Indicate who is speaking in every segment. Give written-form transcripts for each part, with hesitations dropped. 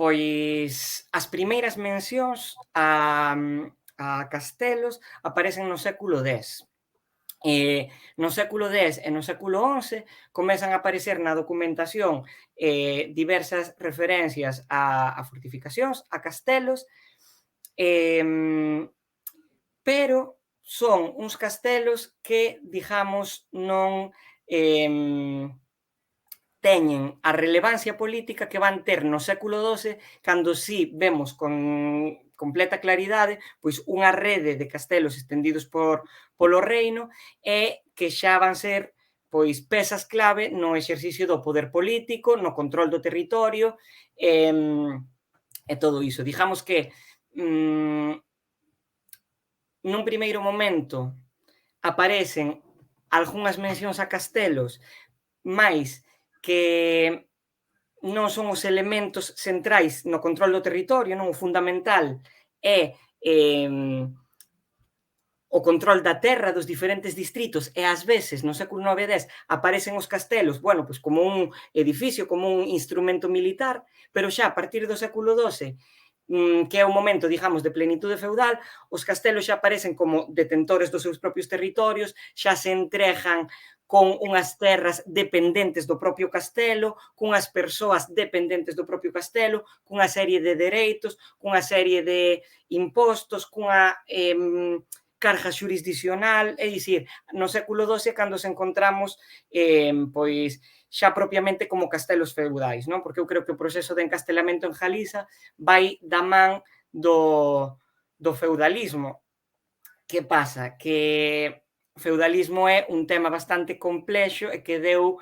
Speaker 1: Pois as primeiras mencións a castelos aparecen no século X. No século X e no século XI comezan a aparecer na documentación diversas referencias a fortificacións, a castelos, pero son uns castelos que, digamos, non teñen a relevancia política que van ter no século XII, cando sí vemos con completa claridade pois unha rede de castelos estendidos polo reino e que xa van ser pois pezas clave no exercicio do poder político, no control do territorio e todo iso. Digamos que nun primeiro momento aparecen algunhas mencións a castelos, máis que non son os elementos centrais no control do territorio, non o fundamental é o control da terra dos diferentes distritos e ás veces no século IX e X aparecen os castelos, bueno, pois como un edificio, como un instrumento militar, pero xa a partir do século XII, que é o momento, digamos, de plenitude feudal, os castelos xa aparecen como detentores dos seus propios territorios, xa se entregan con unhas terras dependentes do propio castelo, cunhas persoas dependentes do propio castelo, cunha serie de dereitos, cunha serie de impostos, cunha carga xurisdicional, é dicir, no século XII cando se encontramos pois xa propiamente como castelos feudais, non? Porque eu creo que o proceso de encastelamento en Galiza vai da man do feudalismo. Que pasa? Que o feudalismo é un tema bastante complexo e que deu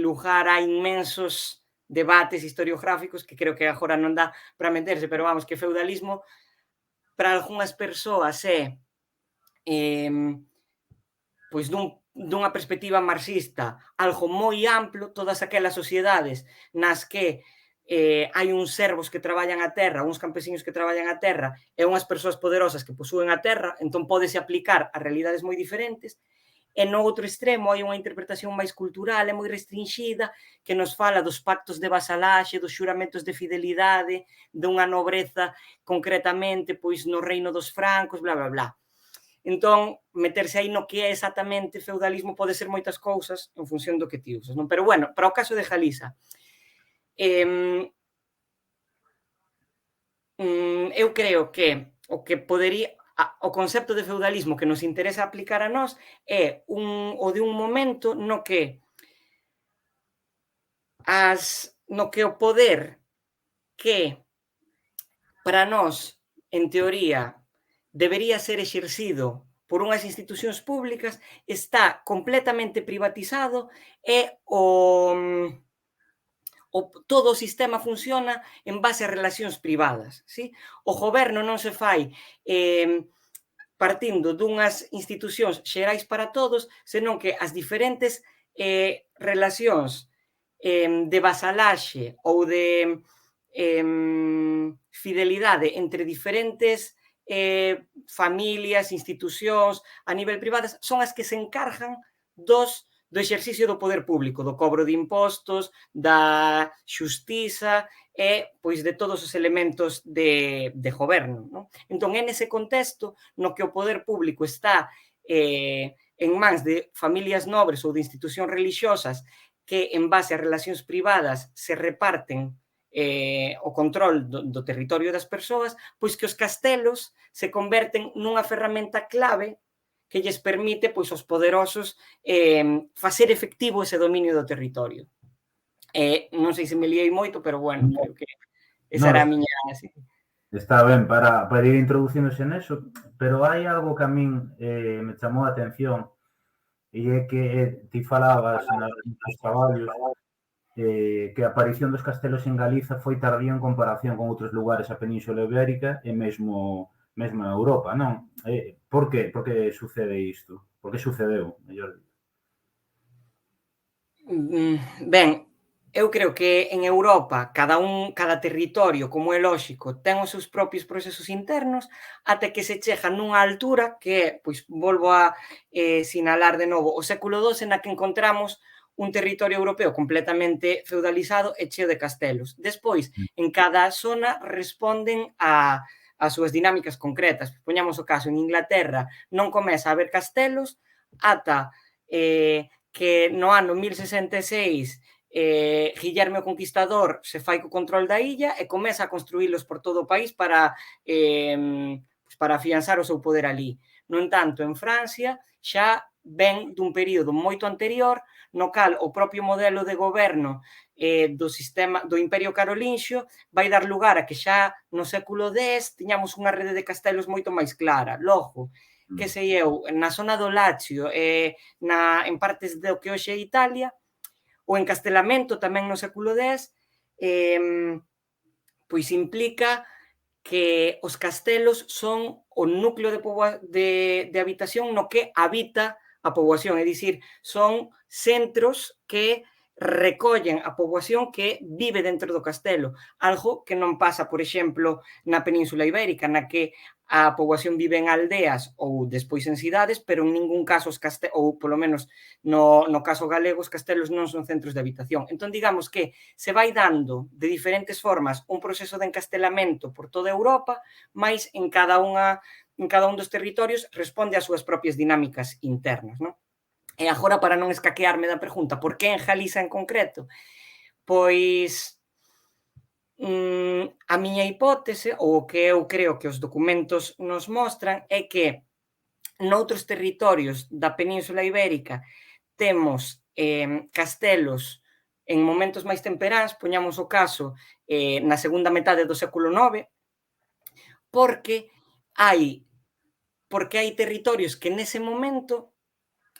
Speaker 1: lugar a inmensos debates historiográficos que creo que agora non dá para meterse, pero vamos, que feudalismo para algunhas persoas é pois dunha perspectiva marxista, algo moi amplo, todas aquelas sociedades nas que hai uns servos que traballan a terra, uns campesiños que traballan a terra e unhas persoas poderosas que posúen a terra, entón pódese aplicar a realidades moi diferentes. E no outro extremo hai unha interpretación máis cultural e moi restringida que nos fala dos pactos de vasalaxe, dos xuramentos de fidelidade, dunha nobreza concretamente pois no reino dos francos, bla, bla, bla. Entón, meterse aí no que é exactamente feudalismo pode ser moitas cousas en función do que ti usas, non? Pero bueno, para o caso de Galiza, eu creo que o que podería o concepto de feudalismo que nos interesa aplicar a nós é o de un momento no que o poder que para nós, en teoría, debería ser exercido por unhas institucións públicas está completamente privatizado e todo o sistema funciona en base a relacións privadas. Sí? O goberno non se fai partindo dunhas institucións xerais para todos, senón que as diferentes relacións de vasalaxe ou de fidelidade entre diferentes familias, institucións a nivel privadas son as que se encargan do exercicio do poder público, do cobro de impostos, da xustiza e pois de todos os elementos de goberno. Non? Entón, é nese contexto no que o poder público está en mans de familias nobres ou de institucións religiosas que en base a relacións privadas se reparten o control do territorio das persoas, pois que os castelos se converten nunha ferramenta clave que lles permite pois aos poderosos facer efectivo ese dominio do territorio. Non sei se me liei moito, pero bueno, creo que esa
Speaker 2: No,
Speaker 1: era a miña...
Speaker 2: está ben para ir introducíndose neso, pero hai algo que a min me chamou a atención e é que ti falabas nos traballos que a aparición dos castelos en Galiza foi tardía en comparación con outros lugares a Península Ibérica e mesmo a Europa, non? Por que? Por que sucede isto? Por que sucedeu, mellor dito?
Speaker 1: Ben, eu creo que en Europa cada territorio, como é lóxico, ten os seus propios procesos internos até que se chega nunha altura que, pois, volvo a sinalar de novo, o século XII na que encontramos un territorio europeo completamente feudalizado e cheo de castelos. Despois, en cada zona responden as súas dinámicas concretas. Poñamos o caso, en Inglaterra non comeza a haber castelos ata que no ano 1066 Guillermo o Conquistador se fai co control da illa e comeza a construílos por todo o país para afianzar o seu poder ali. No entanto, en Francia xa ven dun período moito anterior no cal o propio modelo de goberno do Imperio Carolinxio vai dar lugar a que xa no século X tiñamos unha rede de castelos moito máis clara. Logo, que sei eu, na zona do Lacio en partes do que hoxe é Italia, o encastelamento tamén no século X pois implica que os castelos son o núcleo de habitación no que habita a poboación, é dicir, son centros que recollen a poboación que vive dentro do castelo, algo que non pasa, por exemplo, na Península Ibérica, na que a poboación vive en aldeas ou despois en cidades, pero en ningún caso ou polo menos no caso galego, os castelos non son centros de habitación. Entón, digamos que se vai dando de diferentes formas un proceso de encastelamento por toda Europa, mais en cada un dos territorios responde ás súas propias dinámicas internas, non? E agora, para non escaquearme da pregunta, por que en Galiza en concreto? Pois a miña hipótese, ou o que eu creo que os documentos nos mostran, é que noutros territorios da Península Ibérica temos castelos en momentos máis temperáns, poñamos o caso na segunda metade do século IX, porque hai territorios que nese momento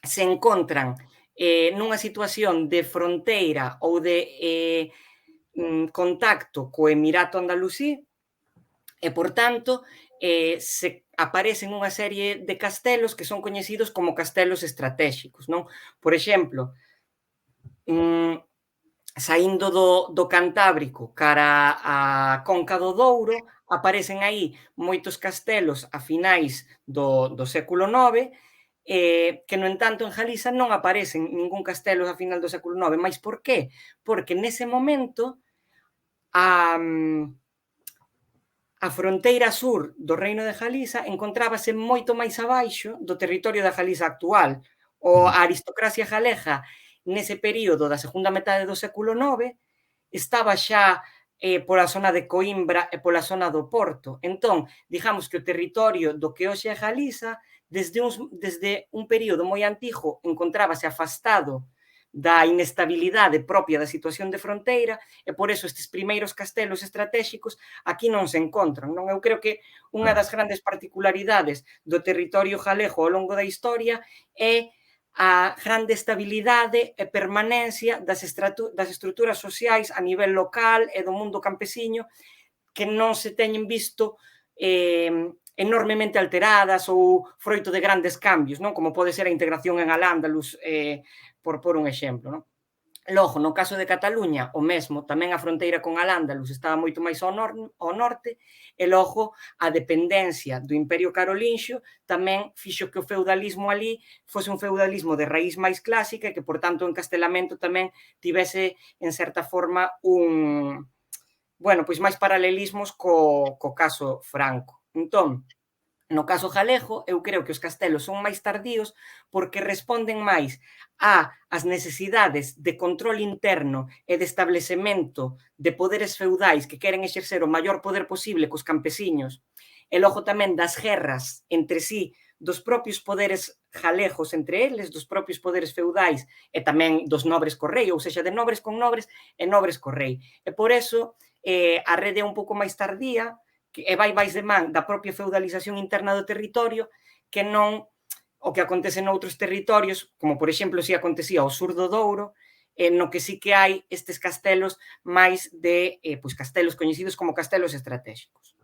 Speaker 1: se encontran nunha situación de fronteira ou de contacto co Emirato Andalusí e, por tanto, se aparecen unha serie de castelos que son coñecidos como castelos estratéxicos, non? Por exemplo, saindo do Cantábrico cara a Conca do Douro, aparecen aí moitos castelos a finais do século IX, que, no entanto, en Galiza non aparecen ningún castelo a final do século IX. Mais por qué? Porque nese momento a fronteira sur do Reino de Galiza encontrábase moito máis abaixo do territorio da Galiza actual. A aristocracia galega nese período da segunda metade do século IX estaba xa pola zona de Coimbra e pola zona do Porto. Entón, digamos que o territorio do que hoxe é Galiza, desde un período moi antigo, encontrábase afastado da inestabilidade propia da situación de fronteira e por eso estes primeiros castelos estratéxicos aquí non se encontran, non? Eu creo que unha das grandes particularidades do territorio galego ao longo da historia é a grande estabilidade e permanencia das estruturas sociais a nivel local e do mundo campesiño que non se teñen visto enormemente alteradas ou froito de grandes cambios, non? Como pode ser a integración en Al-Ándalus, por un exemplo, non? Logo, no caso de Cataluña, o mesmo, tamén a fronteira con Al-Ándalus estaba moito máis ao norte, e logo a dependencia do Imperio Carolinxio tamén fixo que o feudalismo ali fose un feudalismo de raíz máis clásica e que, por tanto, o encastelamento tamén tivese, en certa forma, pois máis paralelismos co caso franco. Entón, no caso galego, eu creo que os castelos son máis tardíos porque responden máis ás necesidades de control interno e de establecemento de poderes feudais que queren exercer o maior poder posible cos campesiños e logo tamén das guerras entre sí dos propios poderes galegos entre eles, dos propios poderes feudais e tamén dos nobres co rei, ou seja, de nobres con nobres e nobres co rei. E por eso a rede é un pouco máis tardía e vai máis de man da propia feudalización interna do territorio que non o que acontece noutros territorios, como por exemplo si acontecía ao sur do Douro, no que sí que hai estes castelos máis de castelos coñecidos como castelos estratéxicos.